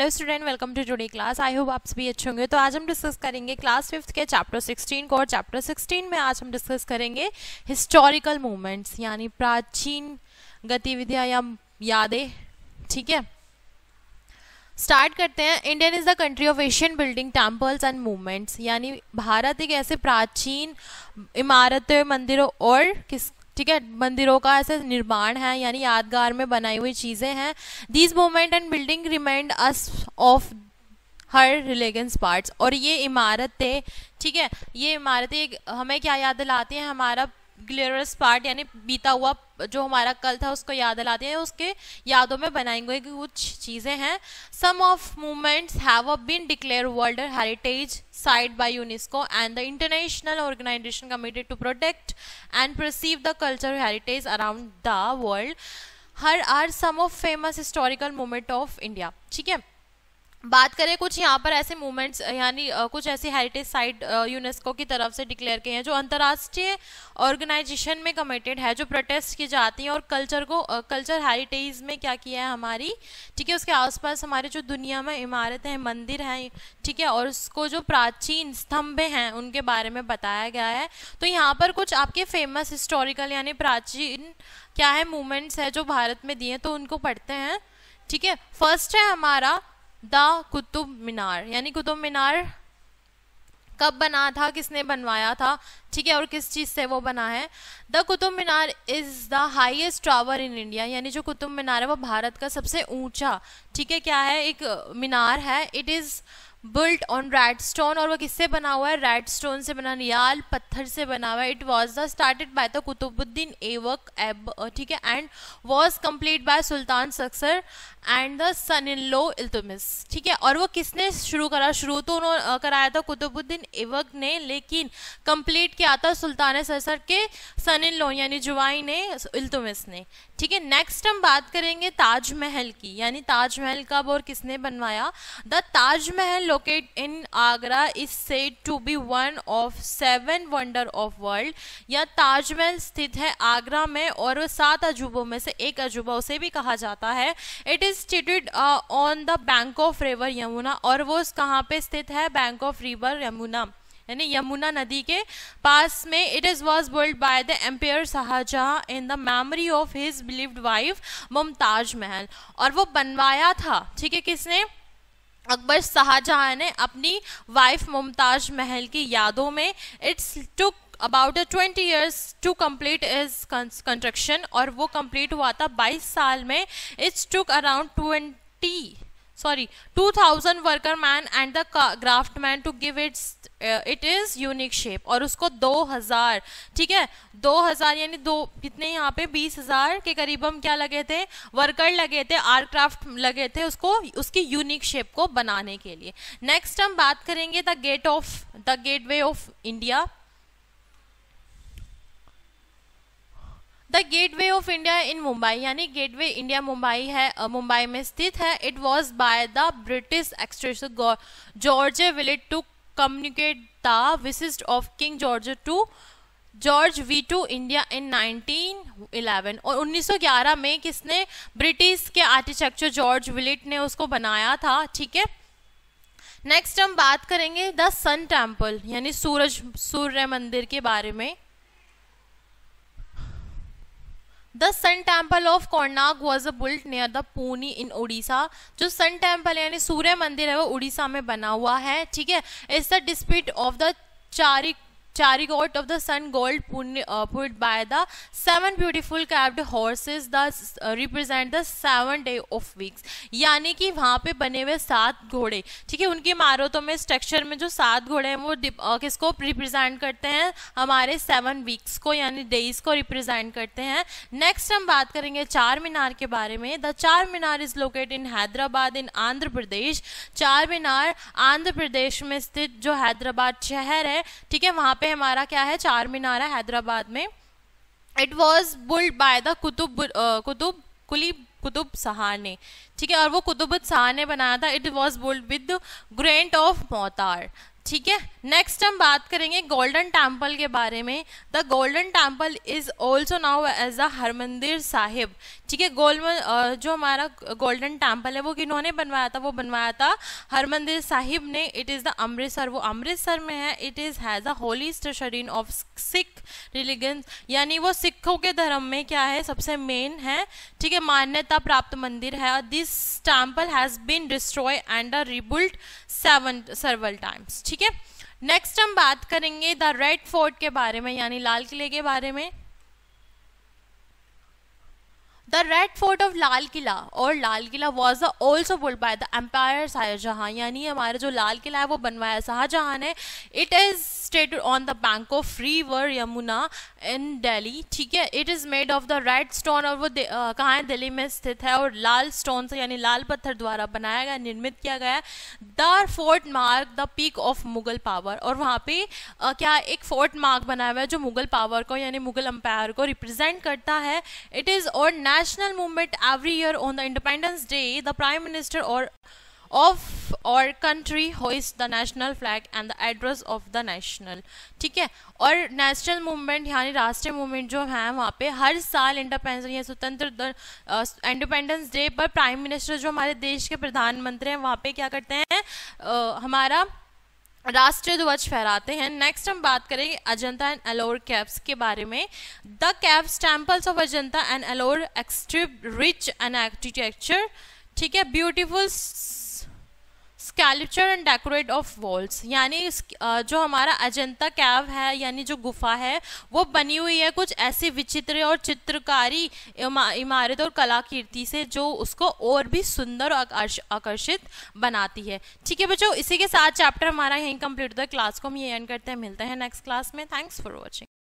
Hello student, welcome to today class. I hope आप सभी अच्छे होंगे। तो आज हम डिस्कस करेंगे क्लास 5th के चैप्टर 16 को, और चैप्टर 16 में आज हम डिस्कस करेंगे हिस्टोरिकल मूवमेंट्स, यानी प्राचीन गतिविधियां या यादें। ठीक है, स्टार्ट करते हैं। Indian is the country of Asian building, temples and movements, यानी भारत एक ऐसे प्राचीन इमारतें, मंदिरों और ठीक है, मंदिरों का ऐसे निर्माण है, यानी यादगार में बनाई हुई चीजें हैं। These movement and building remind us of her religious parts, और ये इमारतें, ठीक है, ये इमारतें हमें क्या याद दिलाती हैं? हमारा ग्लोरियस पार्ट, यानी बीता हुआ जो हमारा कल था उसको याद दिलाते हैं। उसके यादों में बनाई गई कुछ चीजें हैं। Some of movements have been declare world heritage site by UNESCO and the international organisation committed to protect and perceive the cultural heritage around the world. Here are some of famous historical movement of India. ठीक है, बात करें कुछ यहाँ पर ऐसे movements, यानी कुछ ऐसी हेरिटेज साइट यूनेस्को की तरफ से डिक्लेयर किए हैं जो अंतर्राष्ट्रीय ऑर्गेनाइजेशन में कमिटेड है, जो प्रोटेस्ट की जाती हैं और कल्चर हेरिटेज में क्या किया है हमारी। ठीक है, उसके आसपास हमारे जो दुनिया में इमारतें हैं, मंदिर हैं, ठीक है, और उसको जो प्राचीन स्तंभे हैं उनके बारे में बताया गया है। तो यहाँ पर कुछ आपके फेमस हिस्टोरिकल यानी प्राचीन क्या है मूवमेंट्स है जो भारत में दिए, तो उनको पढ़ते हैं। ठीक है, फर्स्ट है हमारा द कुतुब मीनार, यानी कुतुब मीनार कब बना था, किसने बनवाया था, ठीक है, और किस चीज से वो बना है। The Qutub Minar is the highest tower in India, यानी जो कुतुब मीनार है वो भारत का सबसे ऊंचा, ठीक है, क्या है, एक मीनार है। It is built on red stone, और वो किससे बना हुआ है? रेड स्टोन से बना, रियाल पत्थर से बना हुआ है। It was the started by the Qutubuddin Aibak, ठीक है, and was complete by sultan successor and the son in law Iltutmish. ठीक है, और वो किसने शुरू करा? शुरू तो उन्होंने कराया था कुतुबुद्दीन ऐबक ने, लेकिन कंप्लीट किया था सुल्तान सक्सर के सन इन लॉ यानी जुवाई ने, इल्तुतमिश ने। ठीक है, नेक्स्ट हम बात करेंगे ताजमहल की, यानी ताजमहल कब और किसने बनवाया। The Taj Mahal locate in Agra is said to be one of 7 wonder of world, या ताजमहल स्थित है आगरा में और 7 अजूबों में से एक अजूबा उसे भी कहा जाता है। It is situated on the bank of river Yamuna, और वो कहाँ पे स्थित है? बैंक ऑफ रिवर यमुना, यानी यमुना नदी के पास में। It is was build by the empire Shahjahan in the memory of his believed wife Mumtaz Mahal, और वो बनवाया था, ठीक है, किसने? अकबर शाहजहां ने अपनी वाइफ मुमताज महल की यादों में। It's took about 20 years to complete is construction, और वो कंप्लीट हुआ था 22 साल में। It's took around 2000 worker man and the craftsman to give it is unique shape, और उसको 2000, ठीक है, 2000 यानी कितने यहाँ पे 20,000 के करीब हम क्या लगे थे? वर्कर लगे थे, आर्ट क्राफ्ट लगे थे उसको, उसकी यूनिक शेप को बनाने के लिए। नेक्स्ट हम बात करेंगे the gateway of India. The gateway of India in Mumbai, यानी गेटवे इंडिया मुंबई है, मुंबई में स्थित है। It was by the British explorer George Willet to communicate the visit of king George V to India in 1911, और 1911 में किसने? ब्रिटिश के architecture George विलेट ने उसको बनाया था। ठीक है, नेक्स्ट हम बात करेंगे द सन टेम्पल, यानी सूर्य मंदिर के बारे में। The sun temple of Konark was built near the Pune in Orissa. जो सन टेम्पल यानी सूर्य मंदिर है वो उड़ीसा में बना हुआ है। ठीक है, it's the dispute of the chariot of the sun gold put by the 7 beautiful carved horses represent the 7 day of weeks, यानी कि वहाँ पे बने हुए 7 घोड़े, ठीक है, उनकी इमारतों में स्ट्रक्चर में जो 7 घोड़े हैं वो किसको रिप्रेजेंट करते हैं? हमारे 7 वीक्स को, यानी डेज को रिप्रेजेंट करते हैं। नेक्स्ट हम बात करेंगे चार मीनार के बारे में। द चार मीनार इज लोकेटेड इन हैदराबाद इन आंध्र प्रदेश। चार मीनार आंध्र प्रदेश में स्थित जो हैदराबाद शहर है, ठीक है, वहाँ पे हमारा क्या है? चार मीनार है हैदराबाद में। It was built by the Qutub Shah ने, ठीक है, और वो कुतुब शाह ने बनाया था। It was built with grant of mortar. ठीक है। नेक्स्ट हम बात करेंगे गोल्डन टेम्पल के बारे में। The golden temple is also now as the Harmandir Sahib. ठीक है, जो हमारा गोल्डन टेम्पल है वो किन्होंने बनवाया था? वो बनवाया था हरमंदिर साहिब ने। इट इज़ द अमृतसर, वो अमृतसर में है। It is has the holy shrine of Sikh religion, यानी वो सिखों के धर्म में क्या है, सबसे मेन है। ठीक है, मान्यता प्राप्त मंदिर है। This temple has been destroy and rebuilt several times. ठीक है, नेक्स्ट हम बात करेंगे द रेड फोर्ट के बारे में, यानी लाल किले के बारे में। The red fort of Lal Qila और Lal Qila was also built by the empire Shah Jahan, यानी हमारा जो लाल किला है वो बनवाया शाहजहां ने। It is stated on the bank of river Yamuna in Delhi. ठीक है, it is made of the red stone, और वो कहाँ है? दिल्ली में स्थित है, और लाल स्टोन से यानी लाल पत्थर द्वारा बनाया गया, निर्मित किया गया। The fort mark the peak of Mughal power, और वहाँ पे क्या एक फोर्ट मार्क बनाया हुआ है जो मुगल पावर को यानी मुगल एम्पायर को रिप्रेजेंट करता है। इट इज और national movement every year on the Independence Day. The Prime Minister of our country hoists the national flag and the address of the national. ठीक है, और नेशनल मूवमेंट यानी राष्ट्रीय मूवमेंट जो है वहाँ पे हर साल इंडिपेंडेंस डे पर प्राइम मिनिस्टर जो हमारे देश के प्रधानमंत्री हैं वहाँ पे क्या करते हैं, हमारा राष्ट्रीय ध्वज फहराते हैं। नेक्स्ट हम बात करेंगे अजंता एंड एलोर केव्स के बारे में। The caves temples of Ajanta and Ellora extreme rich and architecture. ठीक है, beautiful sculpture and decorate of walls, यानी जो हमारा अजंता केव है यानी जो गुफा है वो बनी हुई है कुछ ऐसी विचित्र और चित्रकारी इमारत और कलाकृति से जो उसको और भी सुंदर और आकर्षित बनाती है। ठीक है बच्चों, इसी के साथ चैप्टर हमारा यहीं कंप्लीट होता है। क्लास को हम ये एंड करते हैं, मिलते हैं नेक्स्ट क्लास में। Thanks for watching.